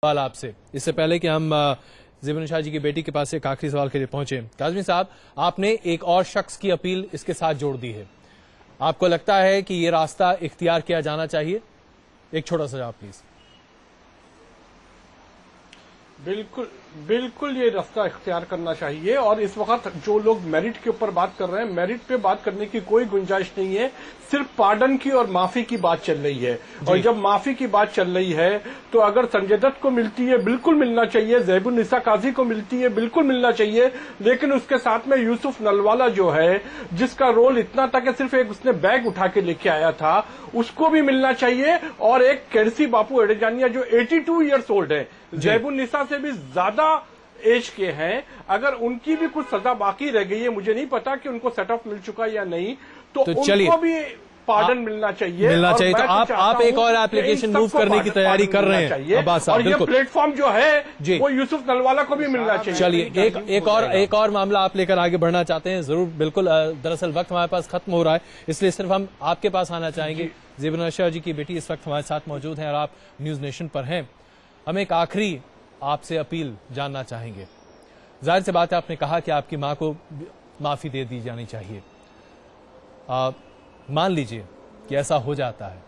सवाल आपसे, इससे पहले कि हम ज़ेबा निशा जी की बेटी के पास एक आखिरी सवाल के लिए पहुंचे, काज़मी साहब, आपने एक और शख्स की अपील इसके साथ जोड़ दी है। आपको लगता है कि ये रास्ता इख्तियार किया जाना चाहिए? एक छोटा सा जवाब प्लीज। बिल्कुल बिल्कुल ये रास्ता इख्तियार करना चाहिए। और इस वक्त जो लोग मेरिट के ऊपर बात कर रहे हैं, मेरिट पे बात करने की कोई गुंजाइश नहीं है। सिर्फ पार्डन की और माफी की बात चल रही है। और जब माफी की बात चल रही है तो अगर संजय दत्त को मिलती है बिल्कुल मिलना चाहिए, ज़ेबुन्निसा काजी को मिलती है बिल्कुल मिलना चाहिए, लेकिन उसके साथ में यूसुफ नलवाला जो है, जिसका रोल इतना था कि सिर्फ एक उसने बैग उठा के लेके आया था, उसको भी मिलना चाहिए। और एक केरसी बापू एडेजानिया जो 82 ईयर्स ओल्ड है, ज़ेबुन्निसा से भी ज्यादा एज के हैं, अगर उनकी भी कुछ सजा बाकी रह गई है, मुझे नहीं पता कि उनको सेट ऑफ मिल चुका या नहीं, तो उनको भी पार्डन मिलना चाहिए। तो आप एक और एप्लीकेशन मूव करने की तैयारी कर रहे हैं अब्बास साहब। और ये प्लेटफॉर्म जो है वो यूसुफ नलवाला को भी मिलना चाहिए। चलिए एक और मामला आप लेकर आगे बढ़ना चाहते हैं, जरूर, बिल्कुल। दरअसल वक्त हमारे पास खत्म हो रहा है, इसलिए सिर्फ हम आपके पास आना चाहेंगे। ज़ेबा निशा जी की बेटी इस वक्त हमारे साथ मौजूद है और आप न्यूज नेशन पर हैं। हम एक आखिरी आपसे अपील जानना चाहेंगे। जाहिर सी बात है, आपने कहा कि आपकी मां को माफी दे दी जानी चाहिए। मान लीजिए कि ऐसा हो जाता है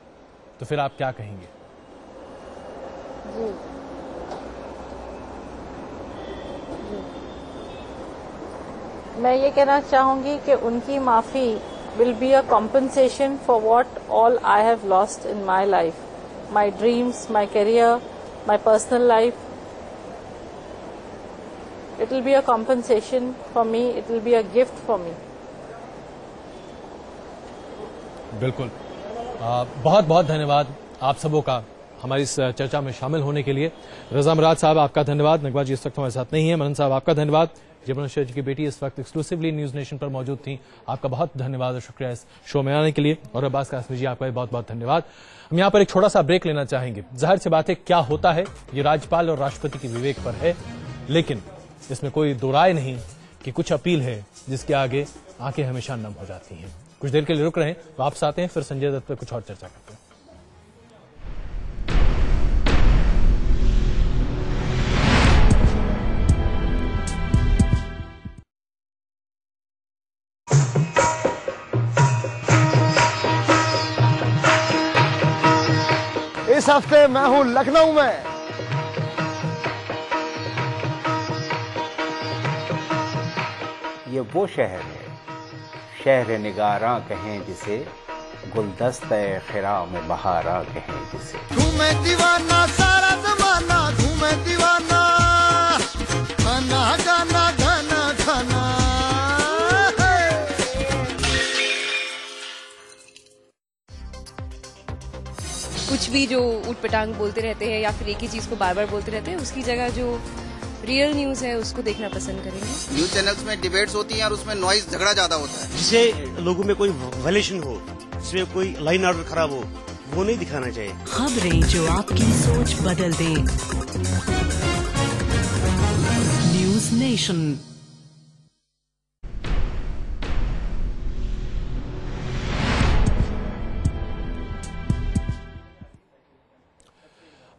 तो फिर आप क्या कहेंगे? जी मैं ये कहना चाहूंगी कि उनकी माफी will be a compensation for what all I have lost in my life, my dreams, my career, my personal life. It will be a compensation for me. It will be a gift for me. बिल्कुल। बहुत बहुत धन्यवाद आप सबों का हमारी इस चर्चा में शामिल होने के लिए। रजा मुराद साहब, आपका धन्यवाद। नगवा जी इस वक्त हमारे साथ नहीं है। मनन साहब, आपका धन्यवाद। ज़ेबा निशा जी की बेटी इस वक्त एक्सक्लूसिवली न्यूज नेशन पर मौजूद थी, आपका बहुत धन्यवाद और शुक्रिया इस शो में आने के लिए। और अब्बास कासमी जी, आपका भी बहुत बहुत धन्यवाद। हम यहाँ पर एक छोटा सा ब्रेक लेना चाहेंगे। जाहिर सी बात है, क्या होता है ये राज्यपाल और राष्ट्रपति के विवेक पर है, लेकिन इसमें कोई दो राय नहीं कि कुछ अपील है जिसके आगे आंखें हमेशा नम हो जाती हैं। कुछ देर के लिए रुक रहे हैं, वापस आते हैं, फिर संजय दत्त पर कुछ और चर्चा करते हैं। इस हफ्ते मैं हूं लखनऊ में। ये वो शहर है, शहर निगारां कहें जिसे, गुलदस्ते खिरा में बहारा कहें जिसे। घूमे दीवाना सारा जमाना, घूमे दीवाना, खाना गाना गाना खाना। कुछ भी जो उटपटांग बोलते रहते हैं या फिर एक ही चीज को बार बार बोलते रहते हैं, उसकी जगह जो रियल न्यूज है उसको देखना पसंद करेंगे। न्यूज चैनल्स में डिबेट्स होती हैं और उसमें नॉइज, झगड़ा ज्यादा होता है, जिससे लोगों में कोई वायलेशन हो, जिसमें कोई लाइन ऑर्डर खराब हो, वो नहीं दिखाना चाहिए। खबरें जो आपकी सोच बदल दे। News nation.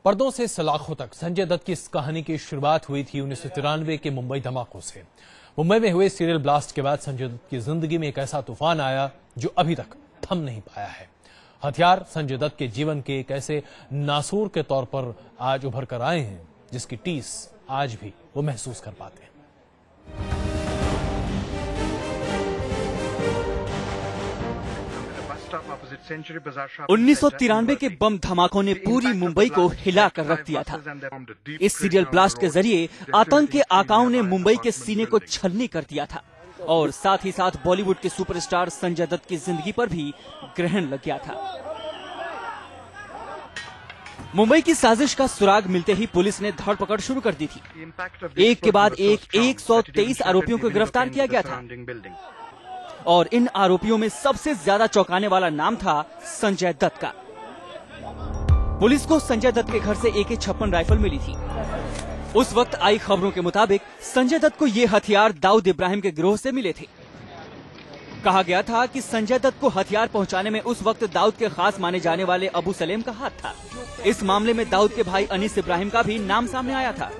पर्दों से सलाखों तक संजय दत्त की इस कहानी की शुरुआत हुई थी 1993 के मुंबई धमाकों से। मुंबई में हुए सीरियल ब्लास्ट के बाद संजय दत्त की जिंदगी में एक ऐसा तूफान आया जो अभी तक थम नहीं पाया है। हथियार संजय दत्त के जीवन के एक ऐसे नासूर के तौर पर आज उभर कर आए हैं जिसकी टीस आज भी वो महसूस कर पाते हैं। 1993 के बम धमाकों ने पूरी मुंबई को हिला कर रख दिया था। इस सीरियल ब्लास्ट के जरिए आतंक के आकाओं ने मुंबई के सीने को छलनी कर दिया था और साथ ही साथ बॉलीवुड के सुपरस्टार संजय दत्त की जिंदगी पर भी ग्रहण लग गया था। मुंबई की साजिश का सुराग मिलते ही पुलिस ने धरपकड़ शुरू कर दी थी। एक के बाद एक 123 आरोपियों को गिरफ्तार किया गया था और इन आरोपियों में सबसे ज्यादा चौंकाने वाला नाम था संजय दत्त का। पुलिस को संजय दत्त के घर से AK-56 राइफल मिली थी। उस वक्त आई खबरों के मुताबिक संजय दत्त को ये हथियार दाऊद इब्राहिम के गिरोह से मिले थे। कहा गया था कि संजय दत्त को हथियार पहुंचाने में उस वक्त दाऊद के खास माने जाने वाले अबू सलेम का हाथ था। इस मामले में दाऊद के भाई अनीस इब्राहिम का भी नाम सामने आया था।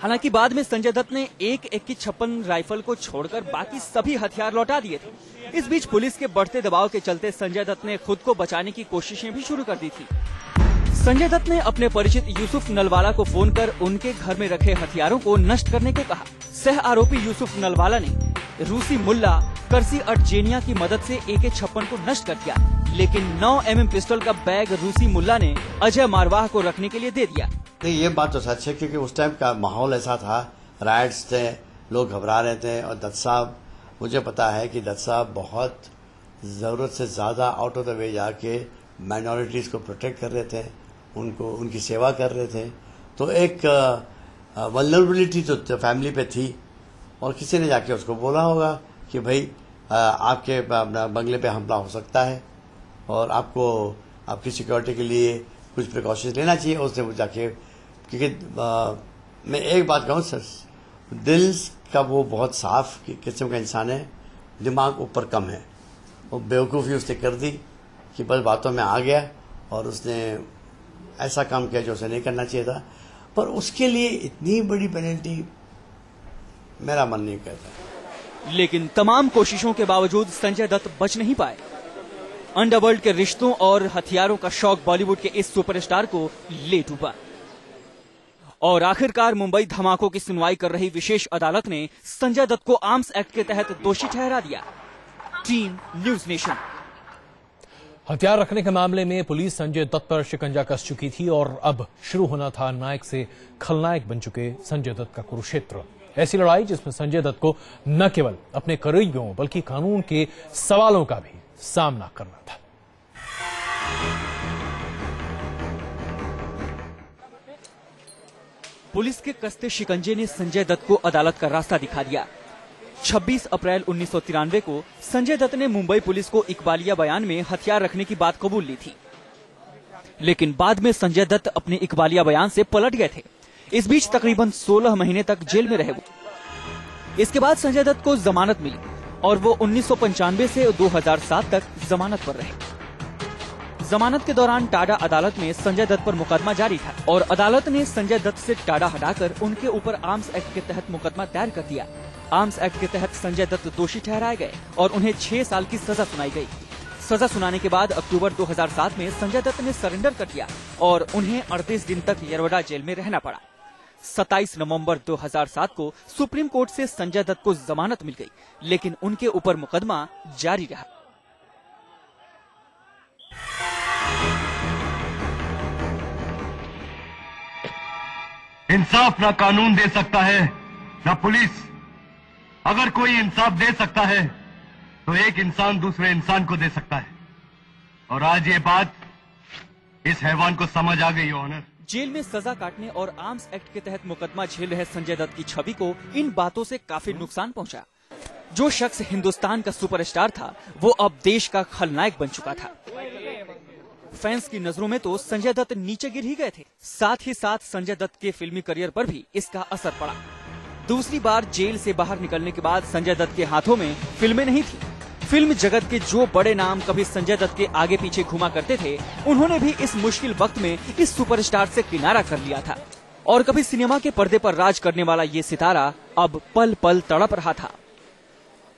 हालांकि बाद में संजय दत्त ने एक AK-56 राइफल को छोड़कर बाकी सभी हथियार लौटा दिए थे। इस बीच पुलिस के बढ़ते दबाव के चलते संजय दत्त ने खुद को बचाने की कोशिशें भी शुरू कर दी थी। संजय दत्त ने अपने परिचित यूसुफ नलवाला को फोन कर उनके घर में रखे हथियारों को नष्ट करने को कहा। सह आरोपी यूसुफ नलवाला ने रूसी मुल्ला करसी अटजेनिया की मदद से AK-56 को नष्ट कर दिया, लेकिन 9 mm पिस्टल का बैग रूसी मुल्ला ने अजय मारवाह को रखने के लिए दे दिया। नहीं, ये बात तो सच है, क्योंकि उस टाइम का माहौल ऐसा था, राइट्स थे, लोग घबरा रहे थे। और दत्त साहब, मुझे पता है कि दत्त साहब बहुत जरूरत से ज्यादा आउट ऑफ द वे जाके माइनॉरिटीज को प्रोटेक्ट कर रहे थे, उनको उनकी सेवा कर रहे थे। तो एक वल्नरेबिलिटी तो फैमिली पे थी, और किसी ने जाके उसको बोला होगा कि भाई आपके बंगले पे हमला हो सकता है और आपको आपकी सिक्योरिटी के लिए कुछ प्रिकॉशंस लेना चाहिए। उसने जाके, क्योंकि मैं एक बात कहूँ सर, दिल का वो बहुत साफ किस्म का इंसान है, दिमाग ऊपर कम है। वो बेवकूफ़ी उसने कर दी कि बस बातों में आ गया और उसने ऐसा काम किया जो उसे नहीं करना चाहिए था। पर उसके लिए इतनी बड़ी पेनल्टी मेरा मन नहीं कहता। लेकिन तमाम कोशिशों के बावजूद संजय दत्त बच नहीं पाए। अंडरवर्ल्ड के रिश्तों और हथियारों का शौक बॉलीवुड के इस सुपरस्टार को ले डूबा और आखिरकार मुंबई धमाकों की सुनवाई कर रही विशेष अदालत ने संजय दत्त को आर्म्स एक्ट के तहत दोषी ठहरा दिया। Team News nation. हथियार रखने के मामले में पुलिस संजय दत्त पर शिकंजा कस चुकी थी और अब शुरू होना था नायक से खलनायक बन चुके संजय दत्त का कुरुक्षेत्र। ऐसी लड़ाई जिसमें संजय दत्त को न केवल अपने करीबियों बल्कि कानून के सवालों का भी सामना करना था। पुलिस के कसते शिकंजे ने संजय दत्त को अदालत का रास्ता दिखा दिया। 26 अप्रैल 1993 को संजय दत्त ने मुंबई पुलिस को इकबालिया बयान में हथियार रखने की बात कबूल ली थी, लेकिन बाद में संजय दत्त अपने इकबालिया बयान से पलट गए थे। इस बीच तकरीबन 16 महीने तक जेल में रहे वो। इसके बाद संजय दत्त को जमानत मिली और वो 1995 से 2007 तक जमानत पर रहे। जमानत के दौरान टाडा अदालत में संजय दत्त पर मुकदमा जारी था और अदालत ने संजय दत्त से टाडा हटाकर उनके ऊपर आर्म्स एक्ट के तहत मुकदमा दायर कर दिया। आर्म्स एक्ट के तहत संजय दत्त दोषी ठहराए गए और उन्हें 6 साल की सजा सुनाई गई। सजा सुनाने के बाद अक्टूबर 2007 में संजय दत्त ने सरेंडर कर दिया और उन्हें 38 दिन तक यरवडा जेल में रहना पड़ा। 27 नवंबर 2007 को सुप्रीम कोर्ट से संजय दत्त को जमानत मिल गई, लेकिन उनके ऊपर मुकदमा जारी रहा। इंसाफ ना कानून दे सकता है ना पुलिस। अगर कोई इंसाफ दे सकता है तो एक इंसान दूसरे इंसान को दे सकता है, और आज ये बात इस हैवान को समझ आ गई ऑनर। जेल में सजा काटने और आर्म्स एक्ट के तहत मुकदमा झेल रहे संजय दत्त की छवि को इन बातों से काफी नुकसान पहुंचा। जो शख्स हिंदुस्तान का सुपरस्टार था वो अब देश का खलनायक बन चुका था। फैंस की नजरों में तो संजय दत्त नीचे गिर ही गए थे। साथ ही साथ संजय दत्त के फिल्मी करियर पर भी इसका असर पड़ा। दूसरी बार जेल से बाहर निकलने के बाद संजय दत्त के हाथों में फिल्में नहीं थी। फिल्म जगत के जो बड़े नाम कभी संजय दत्त के आगे पीछे घुमा करते थे, उन्होंने भी इस मुश्किल वक्त में इस सुपरस्टार से किनारा कर लिया था और कभी सिनेमा के पर्दे पर राज करने वाला ये सितारा अब पल पल तड़प रहा था।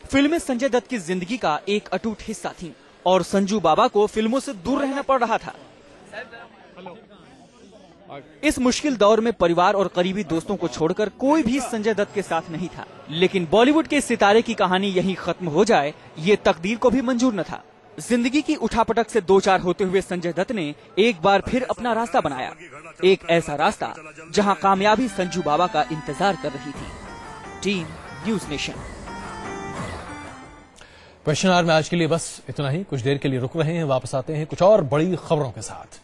फिल्में संजय दत्त की जिंदगी का एक अटूट हिस्सा थीं और संजू बाबा को फिल्मों से दूर रहना पड़ रहा था। इस मुश्किल दौर में परिवार और करीबी दोस्तों को छोड़कर कोई भी संजय दत्त के साथ नहीं था। लेकिन बॉलीवुड के सितारे की कहानी यहीं खत्म हो जाए, ये तकदीर को भी मंजूर न था। जिंदगी की उठापटक से दो चार होते हुए संजय दत्त ने एक बार फिर अपना रास्ता बनाया, एक ऐसा रास्ता जहां कामयाबी संजू बाबा का इंतजार कर रही थी। Team News Nation. Question hour में आज के लिए बस इतना ही। कुछ देर के लिए रुक रहे हैं, वापस आते हैं कुछ और बड़ी खबरों के साथ।